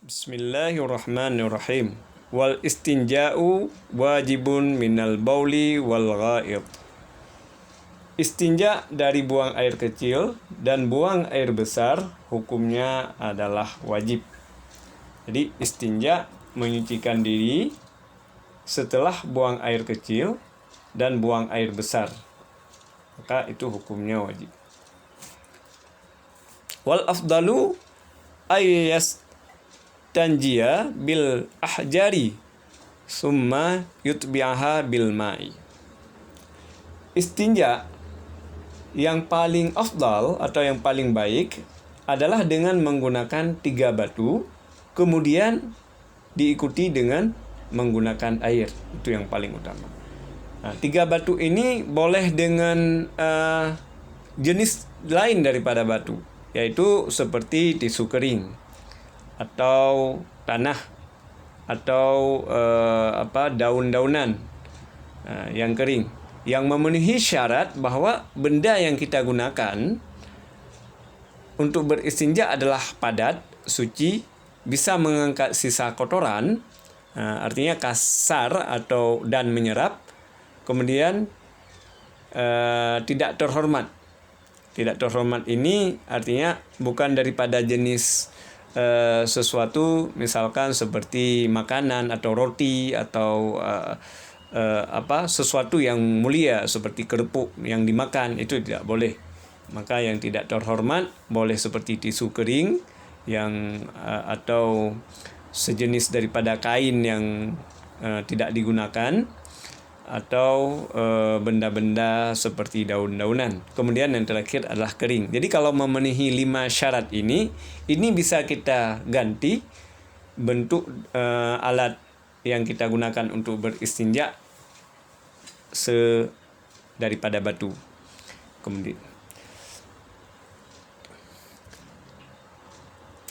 Bismillahirrahmanirrahim. Wal istinja'u wajibun minal bauli wal ghaid. Istinja dari buang air kecil dan buang air besar hukumnya adalah wajib. Jadi istinja menyucikan diri setelah buang air kecil dan buang air besar. Maka itu hukumnya wajib. Wal afdalu ayyas tanjia bil ahjari summa yutbi'aha bil ma'i. Istinja yang paling afdal atau yang paling baik adalah dengan menggunakan 3 batu, kemudian diikuti dengan menggunakan air. Itu yang paling utama. Nah, 3 batu ini boleh dengan jenis lain daripada batu, yaitu seperti tisu kering atau tanah atau daun-daunan yang kering yang memenuhi syarat bahwa benda yang kita gunakan untuk beristinja adalah padat, suci, bisa mengangkat sisa kotoran, artinya kasar atau dan menyerap, kemudian tidak terhormat. Tidak terhormat ini artinya bukan daripada jenis sesuatu misalkan seperti makanan atau roti atau sesuatu yang mulia seperti kerupuk yang dimakan, itu tidak boleh. Maka yang tidak terhormat boleh seperti tisu kering yang atau sejenis daripada kain yang tidak digunakan, atau benda-benda seperti daun-daunan. Kemudian yang terakhir adalah kering. Jadi kalau memenuhi 5 syarat ini bisa kita ganti bentuk alat yang kita gunakan untuk beristinja daripada batu. Kemudian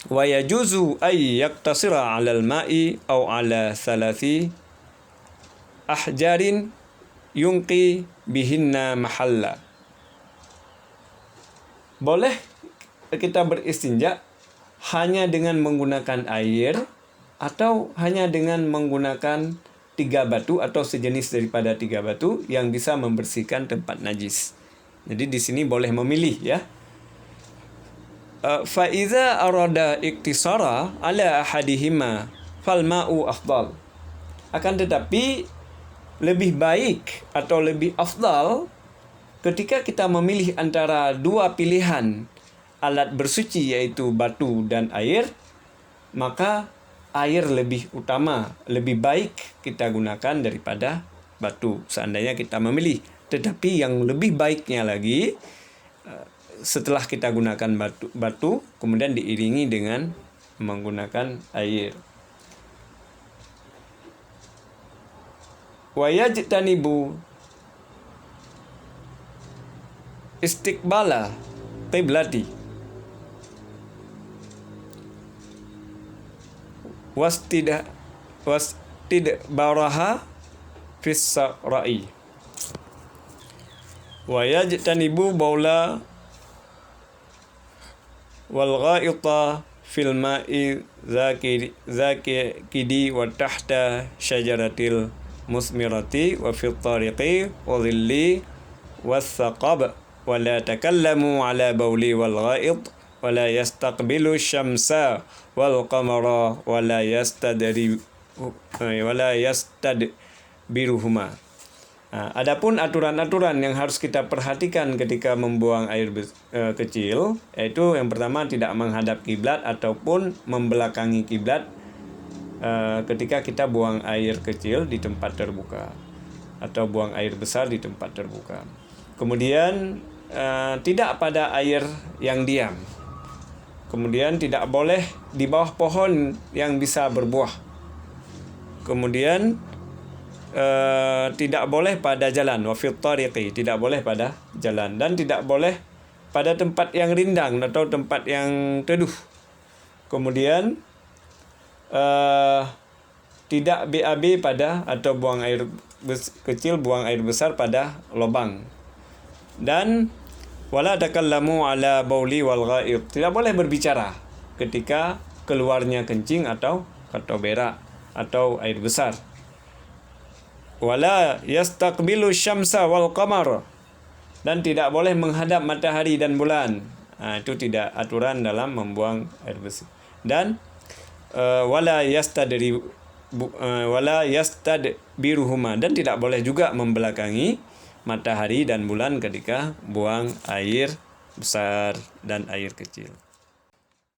wa yajuzu ay yaktasira 'alal ma'i aw 'ala thalathi ahjarin yungqi bihinna mahalla. Boleh kita beristinja hanya dengan menggunakan air atau hanya dengan menggunakan 3 batu atau sejenis daripada 3 batu yang bisa membersihkan tempat najis. Jadi di sini boleh memilih, ya. Fa iza arada iktisara ala ahadihima fal ma'u afdal. Akan tetapi lebih baik atau lebih afdal ketika kita memilih antara 2 pilihan alat bersuci, yaitu batu dan air, maka air lebih utama, lebih baik kita gunakan daripada batu seandainya kita memilih. Tetapi yang lebih baiknya lagi, setelah kita gunakan batu kemudian diiringi dengan menggunakan air. Wa yajtanibu istiqbala qiblati wastidbaraha fis sarai wa yajtanibu baula wal ghaita fil ma'i zakidi wa tahta syajaratil musmirati wa fil tariqi wa dhilli wathaqab wa la takallamu ala bawli wal ghaid wa la yastaqbilu syamsa wal qamara wa la yastadbiruhuma. Adapun aturan-aturan yang harus kita perhatikan ketika membuang air kecil, yaitu yang pertama tidak menghadap kiblat ataupun membelakangi kiblat ketika kita buang air kecil di tempat terbuka atau buang air besar di tempat terbuka. Kemudian tidak pada air yang diam. Kemudian tidak boleh di bawah pohon yang bisa berbuah. Kemudian tidak boleh pada jalan, wa fit tariqi, tidak boleh pada jalan, dan tidak boleh pada tempat yang rindang atau tempat yang teduh. Kemudian tidak BAB pada atau buang air kecil, buang air besar pada lubang. Dan wala takallamu ala bauli wal ghaid, tidak boleh berbicara ketika keluarnya kencing atau berak atau air besar. Wala yastaqbilu syamsa wal qamar, dan tidak boleh menghadap matahari dan bulan. Itu tidak aturan dalam membuang air bersih. Dan wala yastadbiruhuma, dan tidak boleh juga membelakangi matahari dan bulan ketika buang air besar dan air kecil.